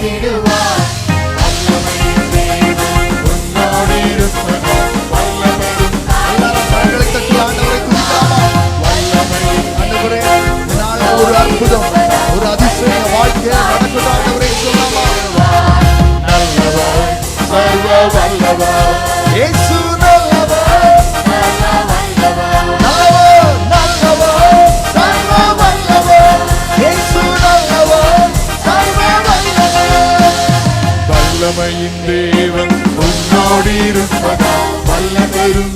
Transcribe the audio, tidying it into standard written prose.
காத்திடுவார். வல்லமையின் தேவன் உன்னோடு இருப்பதால் வல்லமையும் கரங்களை தட்டி ஆண்டவரை துதிக்கலாமா? வல்லமையின் ஆண்டவரே, இதனால ஒரு அற்புதம், ஒரு அதிசய வாழ்க்கை நடக்குது ஆண்டவரே சொல்லாமா? நல்லவர், சர்வ வல்லவர், இயேசு நல்லவர், நல்லவர், நல்லவர், நல்லவர், சர்வ வல்லவர். இயேசு நல்லவர், சர்வ வல்லவர். வல்லமையின் தேவன் உன்னோடு இருப்பதால் வல்லமையும்